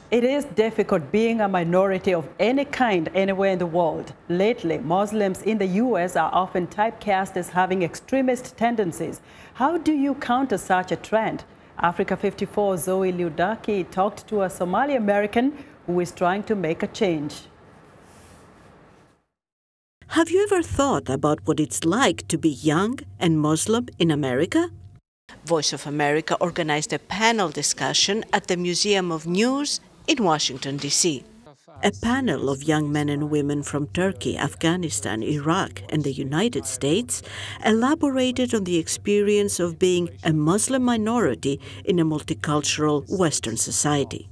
It is difficult being a minority of any kind anywhere in the world. Lately, Muslims in the U.S. are often typecast as having extremist tendencies. How do you counter such a trend? Africa 54 Zoe Leoudaki talked to a Somali American who is trying to make a change. Have you ever thought about what it's like to be young and Muslim in America? Voice of America organized a panel discussion at the Museum of News in Washington, D.C. A panel of young men and women from Turkey, Afghanistan, Iraq, and the United States elaborated on the experience of being a Muslim minority in a multicultural Western society.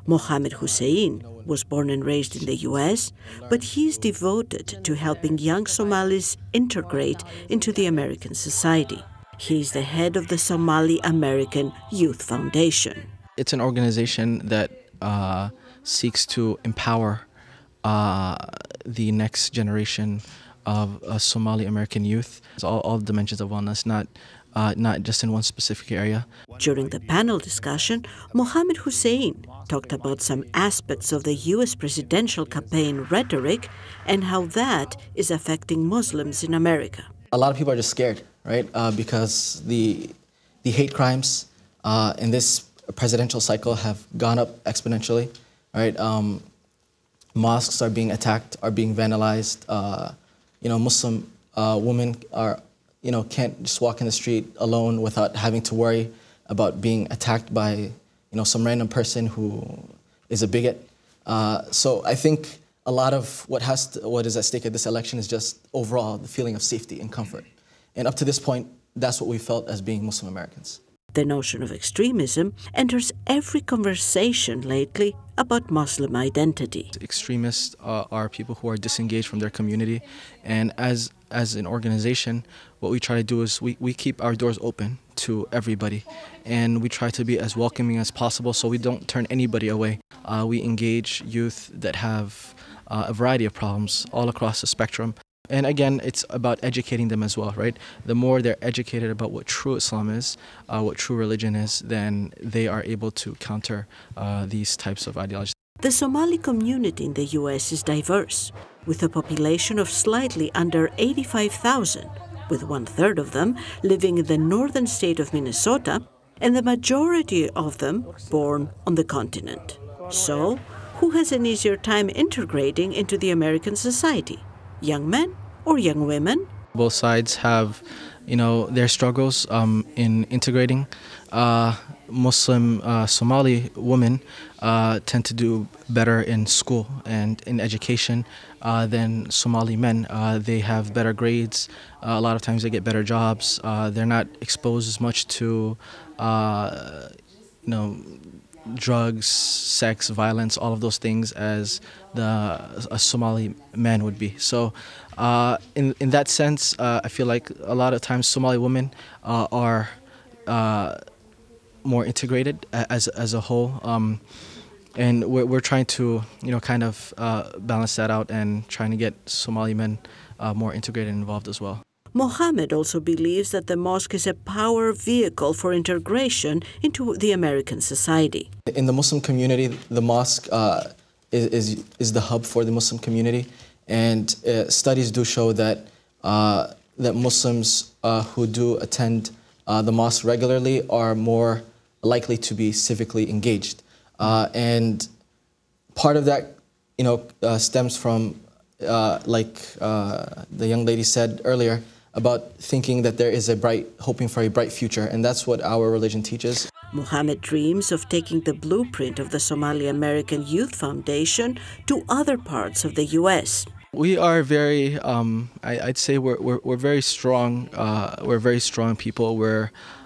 Mohammed Hussein was born and raised in the U.S., but he is devoted to helping young Somalis integrate into the American society. He is the head of the Somali American Youth Foundation. It's an organization that seeks to empower the next generation of Somali American youth. It's all dimensions of wellness, not just in one specific area. During the panel discussion, Mohammed Hussein talked about some aspects of the U.S. presidential campaign rhetoric and how that is affecting Muslims in America. A lot of people are just scared, right? Because the hate crimes in this presidential cycle have gone up exponentially, right? Mosques are being attacked, are being vandalized. Muslim women are, can't just walk in the street alone without having to worry about being attacked by, some random person who is a bigot. So I think a lot of what is at stake at this election is just overall the feeling of safety and comfort. And up to this point, that's what we felt as being Muslim Americans. The notion of extremism enters every conversation lately about Muslim identity. Extremists are people who are disengaged from their community, and as an organization, what we try to do is we keep our doors open to everybody, and we try to be as welcoming as possible so we don't turn anybody away. We engage youth that have a variety of problems all across the spectrum. And again, it's about educating them as well, right? The more they're educated about what true Islam is, what true religion is, then they are able to counter these types of ideologies. The Somali community in the U.S. is diverse, with a population of slightly under 85,000, with 1/3 of them living in the northern state of Minnesota, and the majority of them born on the continent. So, who has an easier time integrating into the American society? Young men or young women? Both sides have, their struggles in integrating. Muslim Somali women tend to do better in school and in education than Somali men. They have better grades. A lot of times they get better jobs. They're not exposed as much to, drugs, sex, violence, all of those things as a Somali man would be. So in that sense, I feel like a lot of times Somali women are more integrated as a whole. And we're trying to, kind of balance that out and trying to get Somali men more integrated and involved as well. Mohammed also believes that the mosque is a power vehicle for integration into the American society. In the Muslim community, the mosque is the hub for the Muslim community, and studies do show that that Muslims who do attend the mosque regularly are more likely to be civically engaged, and part of that, stems from like the young lady said earlier, about thinking that there is hoping for a bright future, and that's what our religion teaches. Mohammed dreams of taking the blueprint of the Somali American Youth Foundation to other parts of the U.S. We are very, I'd say we're very strong. We're very strong people.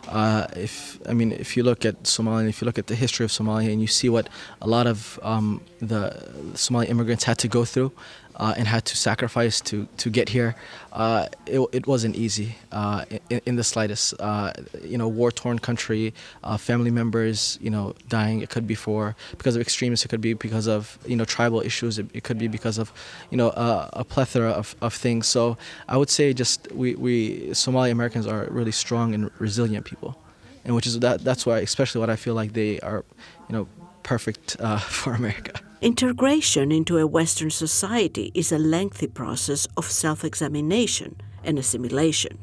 If you look at Somalia, if you look at the history of Somalia, and you see what a lot of the Somali immigrants had to go through and had to sacrifice to get here, it wasn't easy in the slightest. War-torn country, family members, dying. It could be because of extremists. It could be because of tribal issues. It could be because of a plethora of things. So I would say we Somali Americans are really strong and resilient people, and that's why, especially what I feel like they are, perfect for America. Integration into a Western society is a lengthy process of self-examination and assimilation.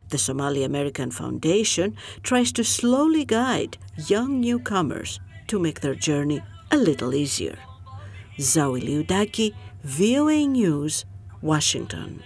The Somali American Foundation tries to slowly guide young newcomers to make their journey a little easier. Zoe Leoudaki, VOA News, Washington.